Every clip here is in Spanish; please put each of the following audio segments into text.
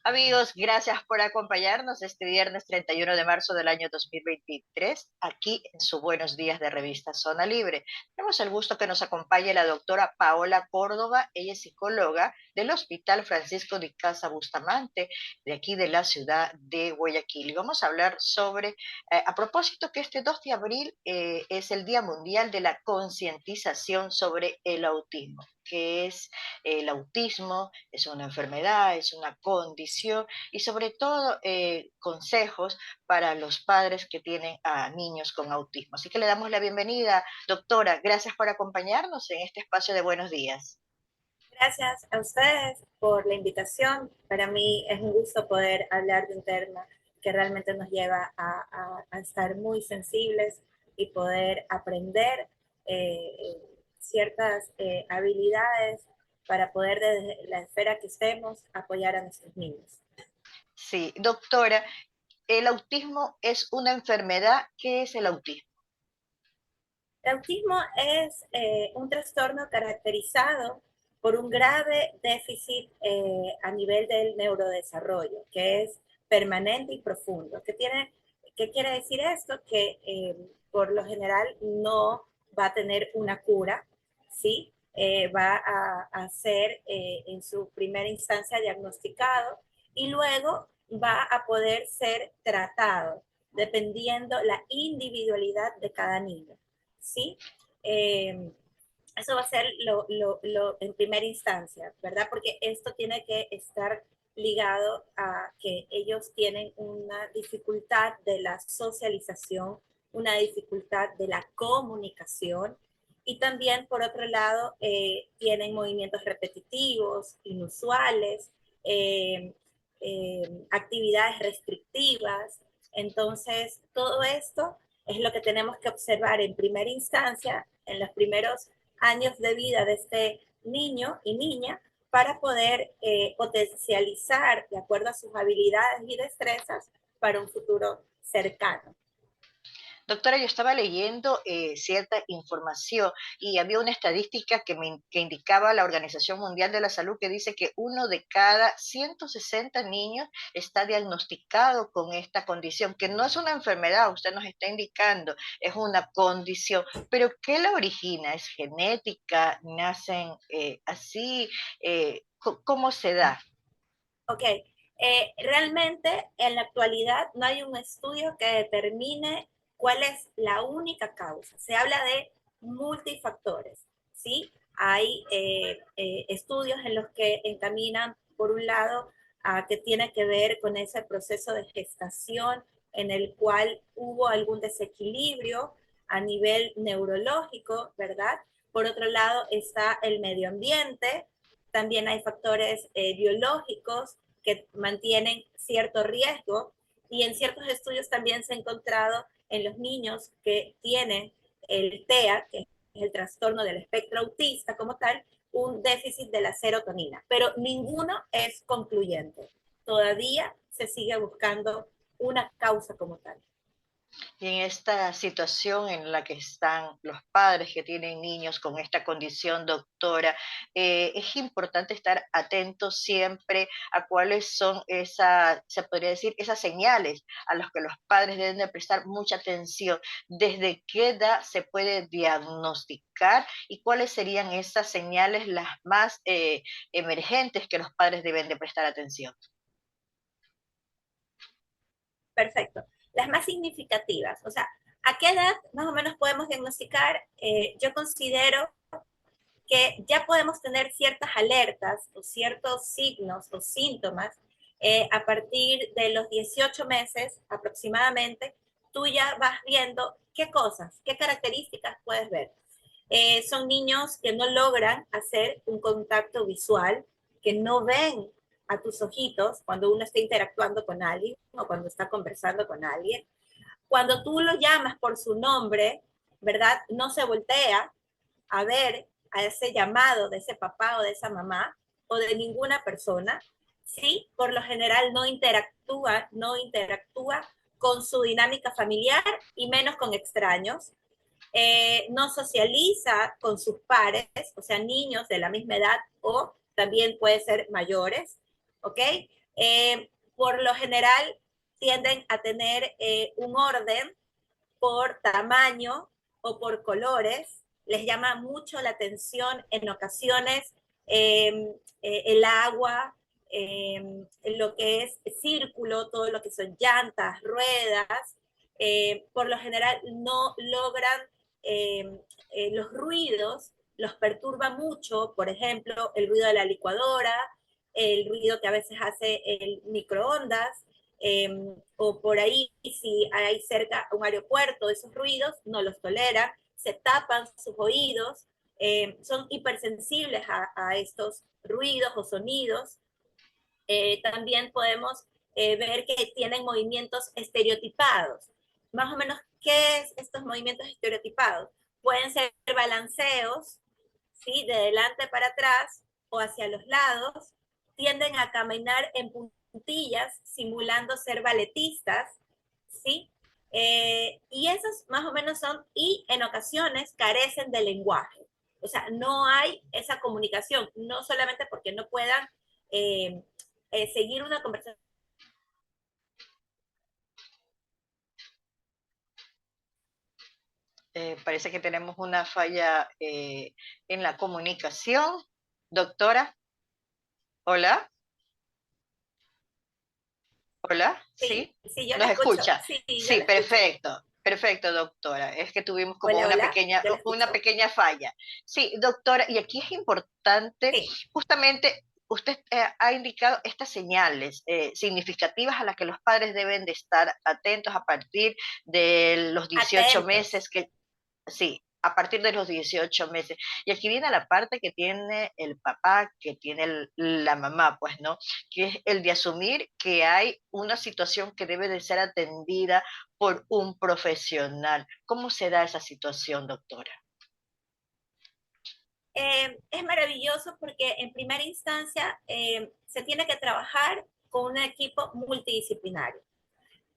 Amigos, gracias por acompañarnos este viernes 31 de marzo del año 2023, aquí en su Buenos Días de Revista Zona Libre. Tenemos el gusto que nos acompañe la doctora Paola Córdoba, ella es psicóloga del Hospital Francisco de Casa Bustamante, de aquí de la ciudad de Guayaquil. Y vamos a hablar sobre, a propósito que este 2 de abril es el Día Mundial de la Concientización sobre el Autismo. ¿Qué es el autismo? Es una enfermedad, es una condición y sobre todo consejos para los padres que tienen a niños con autismo. Así que le damos la bienvenida, doctora. Gracias por acompañarnos en este espacio de Buenos Días. Gracias a ustedes por la invitación. Para mí es un gusto poder hablar de un tema que realmente nos lleva a estar muy sensibles y poder aprender ciertas habilidades para poder desde la esfera que estemos apoyar a nuestros niños. Sí, doctora, el autismo es una enfermedad. ¿Qué es el autismo? El autismo es un trastorno caracterizado por un grave déficit a nivel del neurodesarrollo, que es permanente y profundo. ¿Qué quiere decir esto? Que por lo general no va a tener una cura, ¿sí? Va a ser en su primera instancia diagnosticado y luego va a poder ser tratado dependiendo la individualidad de cada niño. ¿Sí? Eh, Eso va a ser en primera instancia, ¿verdad? Porque esto tiene que estar ligado a que ellos tienen una dificultad de la socialización, una dificultad de la comunicación y también, por otro lado, tienen movimientos repetitivos, inusuales, eh, actividades restrictivas. Entonces, todo esto es lo que tenemos que observar en primera instancia, en los primeros años de vida de este niño y niña, para poder potencializar, de acuerdo a sus habilidades y destrezas, para un futuro cercano. Doctora, yo estaba leyendo cierta información y había una estadística que indicaba la Organización Mundial de la Salud que dice que uno de cada 160 niños está diagnosticado con esta condición, que no es una enfermedad, usted nos está indicando, es una condición. Pero ¿qué la origina? ¿Es genética? ¿Nacen así? ¿Cómo se da? Ok, realmente en la actualidad no hay un estudio que determine cuál es la única causa. Se habla de multifactores, ¿sí? Hay estudios en los que encaminan, por un lado, a que tiene que ver con ese proceso de gestación en el cual hubo algún desequilibrio a nivel neurológico, ¿verdad? Por otro lado está el medio ambiente, también hay factores biológicos que mantienen cierto riesgo y en ciertos estudios también se ha encontrado en los niños que tienen el TEA, que es el trastorno del espectro autista como tal, un déficit de la serotonina, pero ninguno es concluyente. Todavía se sigue buscando una causa como tal. Y en esta situación en la que están los padres que tienen niños con esta condición, doctora, es importante estar atentos siempre a cuáles son esas, se podría decir, esas señales a las que los padres deben de prestar mucha atención. ¿Desde qué edad se puede diagnosticar y cuáles serían esas señales las más emergentes que los padres deben de prestar atención? Perfecto. Las más significativas, o sea, ¿a qué edad más o menos podemos diagnosticar? Yo considero que ya podemos tener ciertas alertas o ciertos signos o síntomas a partir de los 18 meses aproximadamente. Tú ya vas viendo qué cosas, qué características puedes ver. Son niños que no logran hacer un contacto visual, que no ven a tus ojitos cuando uno está interactuando con alguien o cuando está conversando con alguien. Cuando tú lo llamas por su nombre, ¿verdad? No se voltea a ver a ese llamado de ese papá o de esa mamá o de ninguna persona. Sí, por lo general no interactúa con su dinámica familiar y menos con extraños. No socializa con sus pares, o sea, niños de la misma edad o también puede ser mayores, ¿ok? Por lo general tienden a tener un orden por tamaño o por colores. Les llama mucho la atención en ocasiones el agua, lo que es círculo, todo lo que son llantas, ruedas. Por lo general no logran los ruidos, los perturba mucho, por ejemplo, el ruido de la licuadora, el ruido que a veces hace el microondas, o por ahí, si hay cerca un aeropuerto, esos ruidos no los toleran, se tapan sus oídos, son hipersensibles a estos ruidos o sonidos. También podemos ver que tienen movimientos estereotipados. Más o menos, ¿qué es estos movimientos estereotipados? Pueden ser balanceos, ¿sí? De delante para atrás o hacia los lados, tienden a caminar en puntillas, simulando ser balletistas, ¿sí? Y esos más o menos son, y en ocasiones carecen de lenguaje. O sea, no hay esa comunicación, no solamente porque no puedan eh, seguir una conversación. Parece que tenemos una falla en la comunicación. Doctora, hola, hola, Sí, ¿sí? sí, yo la ¿Nos escucho, escucha? sí, yo Sí, la escucho. perfecto, perfecto, doctora. Es que tuvimos como Hola, hola, yo la una escucho. pequeña falla. Sí, doctora, y aquí es importante, Sí, justamente, usted ha indicado estas señales significativas a las que los padres deben de estar atentos a partir de los 18 atentos. meses que sí, a partir de los 18 meses. Y aquí viene la parte que tiene el papá, que tiene la mamá, pues, ¿no? Que es el de asumir que hay una situación que debe de ser atendida por un profesional. ¿Cómo se da esa situación, doctora? Es maravilloso porque en primera instancia se tiene que trabajar con un equipo multidisciplinario.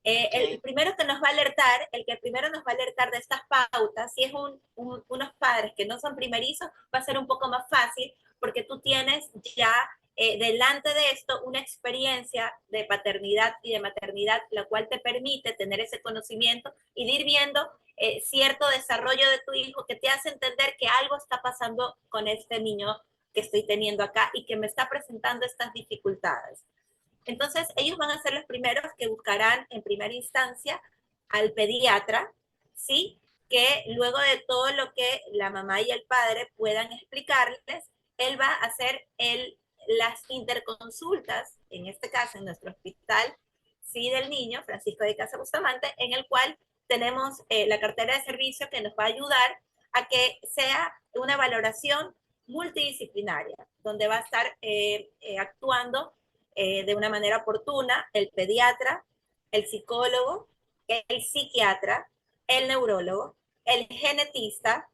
El Ok. primero que nos va a alertar, el que primero nos va a alertar de estas pautas, si es unos padres que no son primerizos, va a ser un poco más fácil porque tú tienes ya delante de esto una experiencia de paternidad y de maternidad, la cual te permite tener ese conocimiento y de ir viendo cierto desarrollo de tu hijo que te hace entender que algo está pasando con este niño que estoy teniendo acá y que me está presentando estas dificultades. Entonces, ellos van a ser los primeros que buscarán en primera instancia al pediatra, ¿sí? Que luego de todo lo que la mamá y el padre puedan explicarles, él va a hacer las interconsultas, en este caso en nuestro hospital, ¿sí? Del niño, Francisco de Casa Bustamante, en el cual tenemos la cartera de servicio que nos va a ayudar a que sea una valoración multidisciplinaria, donde va a estar actuando de una manera oportuna el pediatra, el psicólogo, el psiquiatra, el neurólogo, el genetista,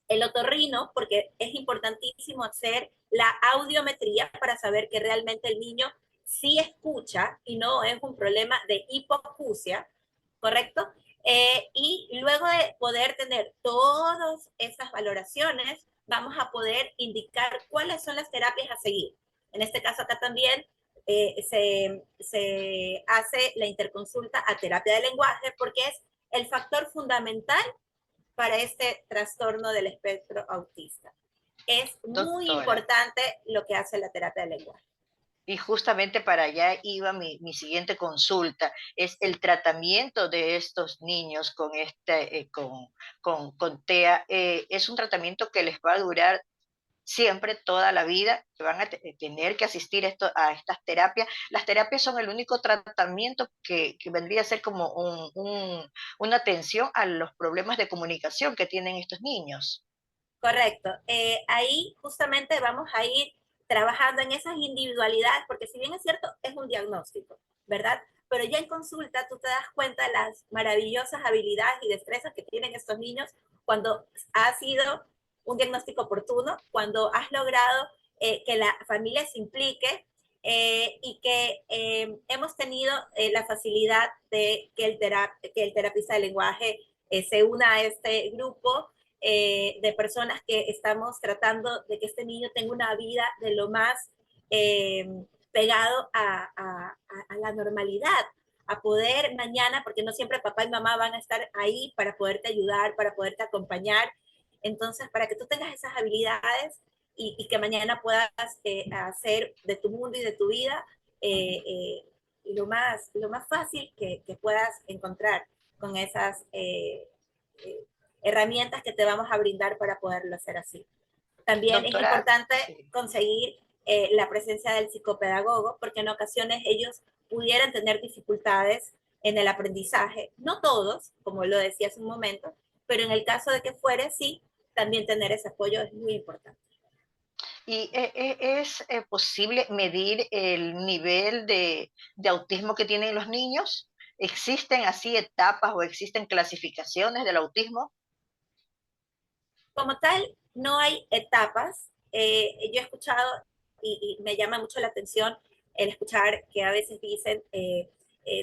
el otorrino, porque es importantísimo hacer la audiometría para saber que realmente el niño sí escucha y no es un problema de hipoacusia, ¿correcto? Y luego de poder tener todas esas valoraciones, vamos a poder indicar cuáles son las terapias a seguir. En este caso acá también se hace la interconsulta a terapia de lenguaje porque es el factor fundamental para este trastorno del espectro autista. Es muy Doctora. importante lo que hace la terapia de lenguaje. Y justamente para allá iba mi siguiente consulta, es el tratamiento de estos niños con, con TEA. Es un tratamiento que les va a durar siempre, toda la vida, que van a tener que asistir a estas terapias. Las terapias son el único tratamiento que vendría a ser como una atención a los problemas de comunicación que tienen estos niños. Correcto. Ahí justamente vamos a ir trabajando en esas individualidades, porque si bien es cierto, es un diagnóstico, ¿verdad? Pero ya en consulta tú te das cuenta de las maravillosas habilidades y destrezas que tienen estos niños cuando ha sido un diagnóstico oportuno, cuando has logrado que la familia se implique y que hemos tenido la facilidad de que que el terapista de lenguaje se una a este grupo de personas que estamos tratando de que este niño tenga una vida de lo más pegado a la normalidad, a poder mañana, porque no siempre papá y mamá van a estar ahí para poderte ayudar, para poderte acompañar. Entonces, para que tú tengas esas habilidades y que mañana puedas hacer de tu mundo y de tu vida lo más fácil que puedas encontrar con esas herramientas que te vamos a brindar para poderlo hacer así. También es Doctora, importante sí. conseguir la presencia del psicopedagogo, porque en ocasiones ellos pudieran tener dificultades en el aprendizaje. No todos, como lo decía hace un momento, pero en el caso de que fuere, sí, también tener ese apoyo es muy importante. ¿Y es posible medir el nivel de autismo que tienen los niños? ¿Existen así etapas o existen clasificaciones del autismo? Como tal, no hay etapas. Yo he escuchado y me llama mucho la atención el escuchar que a veces dicen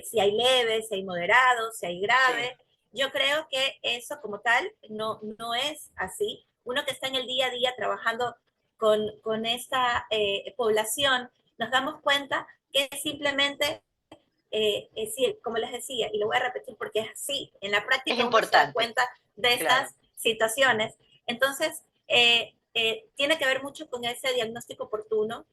si hay leve, si hay moderado, si hay Sí. grave. Yo creo que eso como tal no es así. Uno que está en el día a día trabajando con esta población, nos damos cuenta que simplemente, como les decía, y lo voy a repetir porque es así, en la Es práctica uno se da importante, cuenta de claro. estas situaciones. Entonces, tiene que ver mucho con ese diagnóstico oportuno.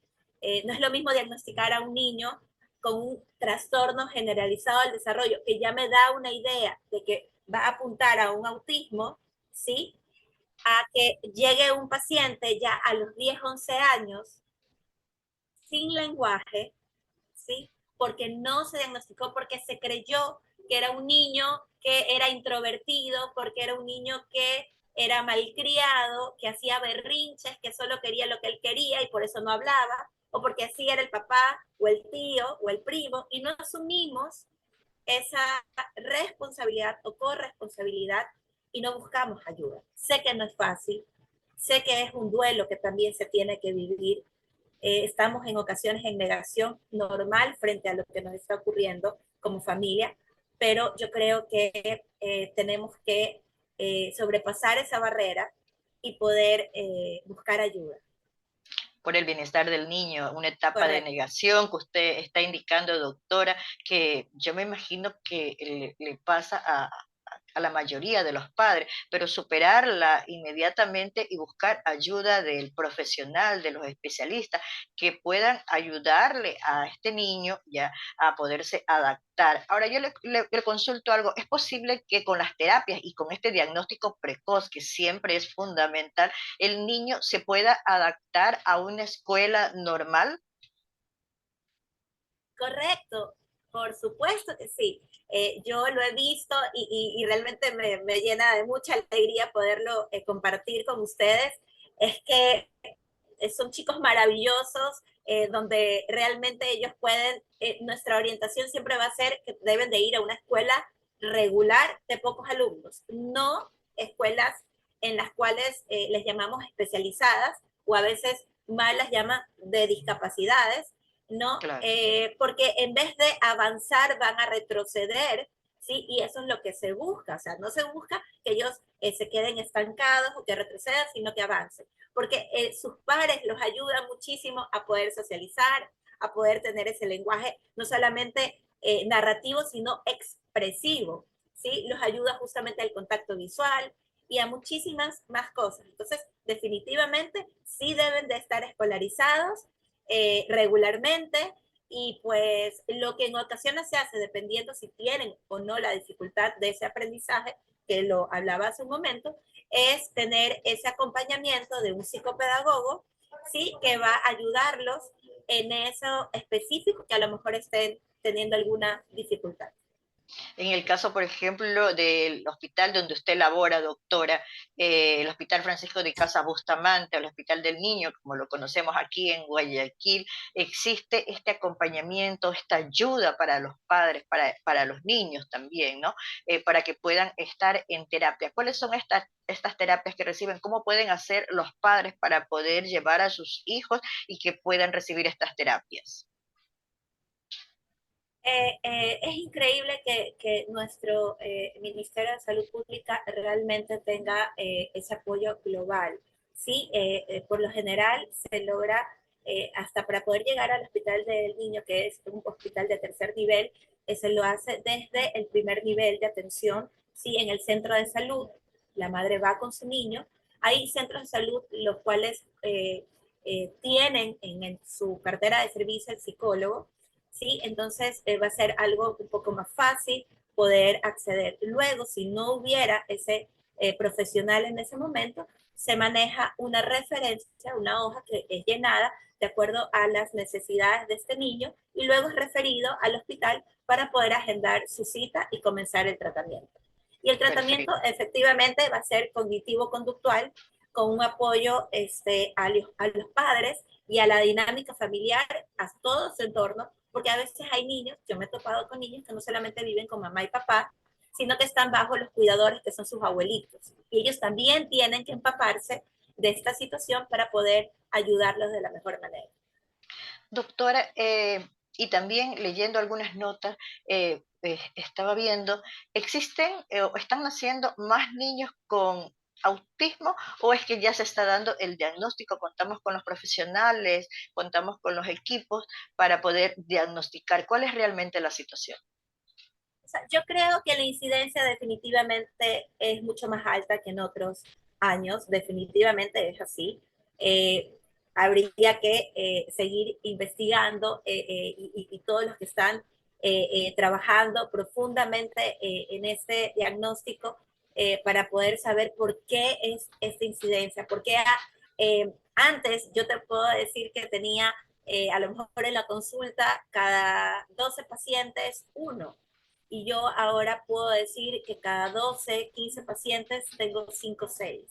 No es lo mismo diagnosticar a un niño con un trastorno generalizado del desarrollo, que ya me da una idea de que va a apuntar a un autismo, ¿sí? A que llegue un paciente ya a los 10 11 años sin lenguaje, ¿sí? Porque no se diagnosticó, porque se creyó que era un niño que era introvertido, porque era un niño que era malcriado, que hacía berrinches, que solo quería lo que él quería y por eso no hablaba, o porque así era el papá o el tío o el primo, y no asumimos esa responsabilidad o corresponsabilidad y no buscamos ayuda. Sé que no es fácil, sé que es un duelo que también se tiene que vivir, estamos en ocasiones en negación normal frente a lo que nos está ocurriendo como familia, pero yo creo que tenemos que sobrepasar esa barrera y poder buscar ayuda. Por el bienestar del niño, una etapa de Correcto. negación que usted está indicando, doctora, que yo me imagino que le pasa a la mayoría de los padres, pero superarla inmediatamente y buscar ayuda del profesional, de los especialistas, que puedan ayudarle a este niño ya a poderse adaptar. Ahora yo le consulto algo, ¿es posible que con las terapias y con este diagnóstico precoz, que siempre es fundamental, el niño se pueda adaptar a una escuela normal? Correcto, por supuesto que sí. Yo lo he visto y realmente me llena de mucha alegría poderlo compartir con ustedes. Es que son chicos maravillosos, donde realmente ellos pueden, nuestra orientación siempre va a ser que deben de ir a una escuela regular de pocos alumnos, no escuelas en las cuales les llamamos especializadas o a veces más las llaman de discapacidades, ¿no? Claro. Porque en vez de avanzar van a retroceder, ¿sí? Y eso es lo que se busca, o sea, no se busca que ellos se queden estancados o que retrocedan, sino que avancen, porque sus pares los ayudan muchísimo a poder socializar, a poder tener ese lenguaje, no solamente narrativo, sino expresivo, ¿sí? Los ayuda justamente al contacto visual y a muchísimas más cosas. Entonces, definitivamente sí deben de estar escolarizados regularmente y pues lo que en ocasiones se hace, dependiendo si tienen o no la dificultad de ese aprendizaje, que lo hablaba hace un momento, es tener ese acompañamiento de un psicopedagogo, ¿sí? Que va a ayudarlos en eso específico que a lo mejor estén teniendo alguna dificultad. En el caso, por ejemplo, del hospital donde usted labora, doctora, el Hospital Francisco de Casa Bustamante, o el Hospital del Niño, como lo conocemos aquí en Guayaquil, existe este acompañamiento, esta ayuda para los padres, para los niños también, ¿no? Para que puedan estar en terapia. ¿Cuáles son estas terapias que reciben? ¿Cómo pueden hacer los padres para poder llevar a sus hijos y que puedan recibir estas terapias? Es increíble que nuestro Ministerio de Salud Pública realmente tenga ese apoyo global. Sí, por lo general se logra hasta para poder llegar al hospital del niño, que es un hospital de tercer nivel, se lo hace desde el primer nivel de atención, ¿sí? En el centro de salud, la madre va con su niño. Hay centros de salud los cuales tienen en su cartera de servicio el psicólogo, ¿sí? Entonces va a ser algo un poco más fácil poder acceder. Luego, si no hubiera ese profesional en ese momento, se maneja una referencia, una hoja que es llenada de acuerdo a las necesidades de este niño y luego es referido al hospital para poder agendar su cita y comenzar el tratamiento. Y el tratamiento Perfecto. efectivamente va a ser cognitivo-conductual con un apoyo a los padres y a la dinámica familiar, a todo su entorno, porque a veces hay niños, yo me he topado con niños que no solamente viven con mamá y papá, sino que están bajo los cuidadores que son sus abuelitos. Y ellos también tienen que empaparse de esta situación para poder ayudarlos de la mejor manera. Doctora, y también leyendo algunas notas, estaba viendo, ¿existen o están naciendo más niños con autismo o es que ya se está dando el diagnóstico? Contamos con los profesionales, contamos con los equipos para poder diagnosticar cuál es realmente la situación. O sea, yo creo que la incidencia definitivamente es mucho más alta que en otros años, definitivamente es así. Eh, Habría que seguir investigando y todos los que están trabajando profundamente en este diagnóstico para poder saber por qué es esta incidencia, porque antes yo te puedo decir que tenía a lo mejor en la consulta cada 12 pacientes, uno, y yo ahora puedo decir que cada 12, 15 pacientes tengo 5 o 6.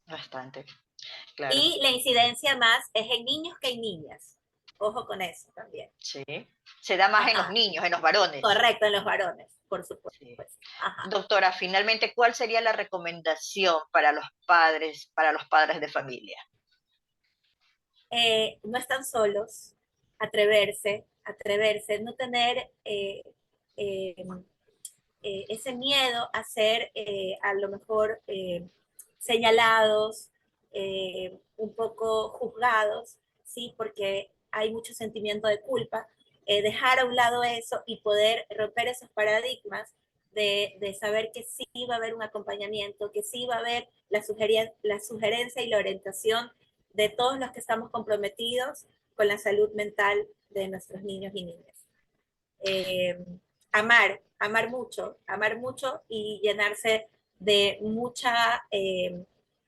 Bastante, claro. Y la incidencia más es en niños que en niñas. Ojo con eso también. Sí. Se da más en los Ajá, niños, en los varones. correcto, en los varones, por supuesto. Sí. Ajá. Doctora, finalmente, ¿cuál sería la recomendación para los padres de familia? No están solos, atreverse, no tener eh, ese miedo a ser a lo mejor señalados, un poco juzgados, ¿sí? Porque hay mucho sentimiento de culpa. Dejar a un lado eso y poder romper esos paradigmas de saber que sí va a haber un acompañamiento, que sí va a haber la sugerencia y la orientación de todos los que estamos comprometidos con la salud mental de nuestros niños y niñas. Eh, amar mucho y llenarse de mucha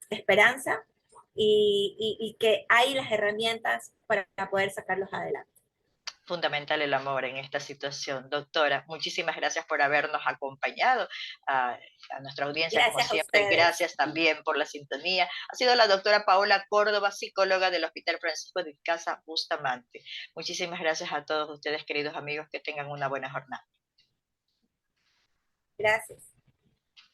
esperanza y que hay las herramientas para poder sacarlos adelante. Fundamental el amor en esta situación. Doctora, muchísimas gracias por habernos acompañado, a nuestra audiencia como Gracias a siempre. ustedes. Gracias también por la sintonía. Ha sido la doctora Paola Córdoba, psicóloga del Hospital Francisco de Casa Bustamante. Muchísimas gracias a todos ustedes, queridos amigos, que tengan una buena jornada. Gracias.